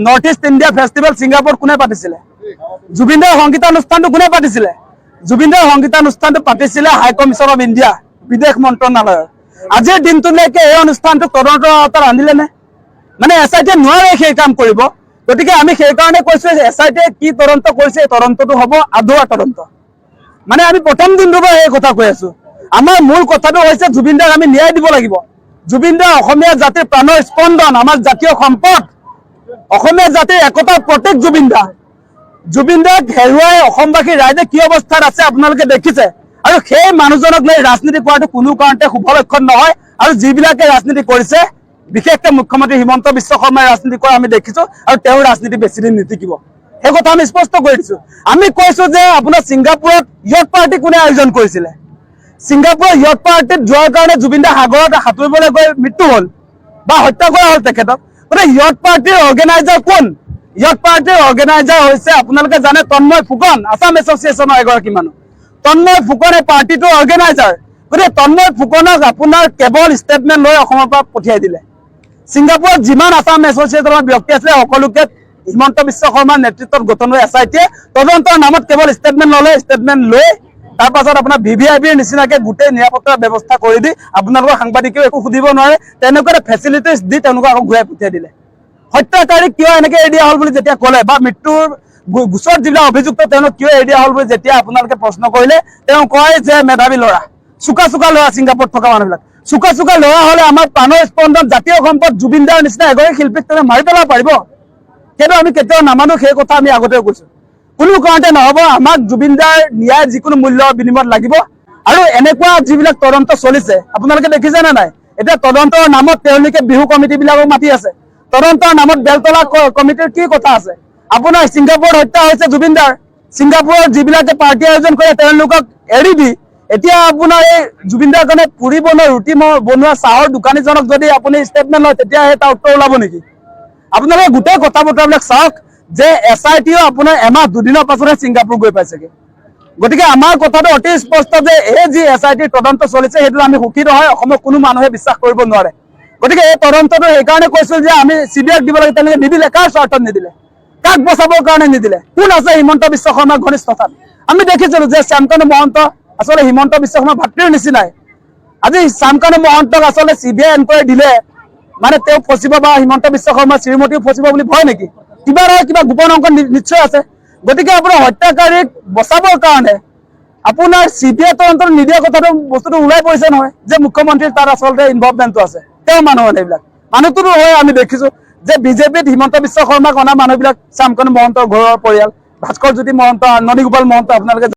North east India festival ছিংগাপুৰত কোনে পাতিছিলে? জুবিনদাৰ সংগীতানুষ্ঠানটো কোনে পাতিছিলে? জুবিনদাৰ সংগীতানুষ্ঠানটো পাতিছিলে হাই কমিছন অফ ইণ্ডিয়া, বিদেশ মন্ত্ৰণালয়ৰ। আজিৰ দিনটোলৈকে এই অনুষ্ঠানটো তদন্তৰ আওতাত আনিলে নে? মানে SIT-য়ে নোৱাৰে সেই কাম কৰিব। গতিকে আমি সেইকাৰণে কৈছো SIT-য়ে কি তদন্ত কৰিছে, এই তদন্তটো হ'ব আধৰুৱা তদন্ত। মানে আমি প্ৰথম দিনটোৰ পৰা এই কথা কৈ আছো। আমাৰ মূল কথাটো হৈছে জুবিনদাক আমি ন্যায় দিব লাগিব। জুবিনদা অসমীয়া জাতিৰ প্ৰাণৰ স্পন্দন, আমাৰ জাতীয় সম্পদ, অসমীয়া জাতিৰ একতাৰ প্ৰতীক জুবিনদা। জুবিনদাক হেৰুৱাই অসমবাসী ৰাইজে কি অৱস্থাত আছে আপোনালোকে দেখিছে। আৰু সেই মানুহজনক লৈ ৰাজনীতি কৰাটো কোনো কাৰণতে শুভ লক্ষণ নহয়। আৰু যিবিলাকে ৰাজনীতি কৰিছে, বিশেষকৈ মুখ্যমন্ত্ৰী হিমন্ত বিশ্ব শৰ্মাই ৰাজনীতি কৰা আমি দেখিছো, আৰু তেওঁৰ ৰাজনীতি বেছিদিন নিটিকিব। সেই কথা আমি স্পষ্ট কৰি দিছো। আমি কৈছো যে আপোনাৰ ছিংগাপুৰত য়ট পাৰ্টি কোনে আয়োজন কৰিছিলে? ছিংগাপুৰৰ য়ট পাৰ্টিত যোৱাৰ কাৰণে জুবিনদা সাগৰত সাঁতুৰিবলৈ গৈ মৃত্যু হ'ল বা হত্যা কৰা হ'ল তেখেতক। গতিকে য়ট পাৰ্টিৰ অৰ্গেনাইজাৰ কোন? য়ট পাৰ্টিৰ অৰ্গেনাইজাৰ হৈছে আপোনালোকে জানে তন্ময় ফুকন, আছাম এছ'চিয়েশ্যনৰ এগৰাকী মানুহ। তন্ময় ফুকন এই পাৰ্টিটোৰ অৰ্গেনাইজাৰ। গতিকে তন্ময় ফুকনক আপোনাৰ কেৱল ষ্টেটমেণ্ট লৈ অসমৰ পৰা পঠিয়াই দিলে। ছিংগাপুৰত যিমান আছাম এছ'চিয়েশ্যনৰ ব্যক্তি আছিলে সকলোকে হিমন্ত বিশ্ব শৰ্মাৰ নেতৃত্বত গঠন হৈ SIT-য়ে তদন্তৰ নামত কেৱল ষ্টেটমেণ্ট ল'লে। ষ্টেটমেণ্ট লৈ তাৰ পাছত আপোনাৰ VVIPৰ নিচিনাকে গোটেই নিৰাপত্তাৰ ব্যৱস্থা কৰি দি আপোনালোকৰ সাংবাদিকেও একো সুধিব নোৱাৰে, তেনেকুৱা ফেচিলিটিজ দি তেওঁলোকক আকৌ ঘূৰাই পঠিয়াই দিলে। হত্যাকাৰীক কিয় এনেকে এৰি দিয়া হ'ল বুলি যেতিয়া ক'লে, বা মৃত্যুৰ গোচৰত যিবিলাক অভিযুক্ত তেওঁলোক কিয় এৰি দিয়া হ'ল বুলি যেতিয়া আপোনালোকে প্ৰশ্ন কৰিলে, তেওঁ কয় যে মেধাৱী ল'ৰা, চোকা চোকা ল'ৰা ছিংগাপুৰত থকা মানুহবিলাক। চোকা চোকা ল'ৰা হ'লে আমাৰ প্ৰাণৰ স্পন্দন জাতীয় সম্পদ জুবিনদাৰ নিচিনা এগৰাকী শিল্পীক তেওঁ মাৰি পেলাব পাৰিব? সেইটো আমি কেতিয়াও নামানো। সেই কথা আমি আগতেও কৈছো। কোনো কাৰণতে নহ'ব। আমাক জুবিনদাৰ ন্যায় যিকোনো মূল্যৰ বিনিময়ত লাগিব। আৰু এনেকুৱা যিবিলাক তদন্ত চলিছে আপোনালোকে দেখিছে নে নাই? এতিয়া তদন্তৰ নামত তেওঁলোকে বিহু কমিটিবিলাকক মাতি আছে। তদন্তৰ নামত বেলতলা কমিটিৰ কি কথা আছে? আপোনাৰ ছিংগাপুৰত হত্যা হৈছে জুবিনদাৰ। ছিংগাপুৰত যিবিলাকে পাৰ্টি আয়োজন কৰে তেওঁলোকক এৰি দি এতিয়া আপোনাৰ এই জুবিনদাৰ কাৰণে পুৰি বনোৱা ৰুটি বনোৱা চাহৰ দোকানীজনক যদি আপুনি ষ্টেটমেণ্ট লয়, তেতিয়া তাৰ উত্তৰ ওলাব নেকি? আপোনালোকে গোটেই কথা বতৰাবিলাক চাওক যে SIT-ও আপোনাৰ এমাহ দুদিনৰ পাছতহে ছিংগাপুৰ গৈ পাইছেগে। গতিকে আমাৰ কথাটো অতি স্পষ্ট যে এই যি SIT-ৰ তদন্ত চলিছে সেইটো আমি সুখী নহয়, অসমৰ কোনো মানুহে বিশ্বাস কৰিব নোৱাৰে। গতিকে এই তদন্তটো সেইকাৰণে কৈছিল যে আমি CBI-ক দিব লাগে, তেওঁলোকে নিদিলে। কাৰ স্বাৰ্থত নিদিলে? কাক বচাবৰ কাৰণে নিদিলে? কোন আছে হিমন্ত বিশ্ব শৰ্মাৰ ঘনিষ্ঠতাত? আমি দেখিছিলো যে শ্যামকানু মহন্ত আচলতে হিমন্ত বিশ্ব শৰ্মাৰ ভাতৃৰ নিচিনাই। আজি শ্যামকানু মহন্তক আচলতে CBI এনকুৱাৰী দিলে মানে তেওঁ ফচিব বা হিমন্ত বিশ্ব শৰ্মাৰ শ্ৰীমতীও ফচিব বুলি ভয় নেকি? কিবা নহয় কিবা গোপন অংক নিশ্চয় আছে। গতিকে আপোনাৰ হত্যাকাৰীক বচাবৰ কাৰণে আপোনাৰ CBI তদন্ত নিদিয়া কথাটো বস্তুটো ওলাই পৰিছে নহয়, যে মুখ্যমন্ত্ৰীৰ তাত আচলতে ইনভলভমেণ্টটো আছে। তেওঁ মানুহ এইবিলাক মানুহটোতো হয়। আমি দেখিছো যে বিজেপিত হিমন্ত বিশ্ব শৰ্মাক অনা মানুহবিলাক শ্যামকানু মহন্তৰ ঘৰৰ পৰিয়াল, ভাস্কৰ জ্যোতি মহন্ত, নন্দী গোপাল মহন্ত আপোনালোকে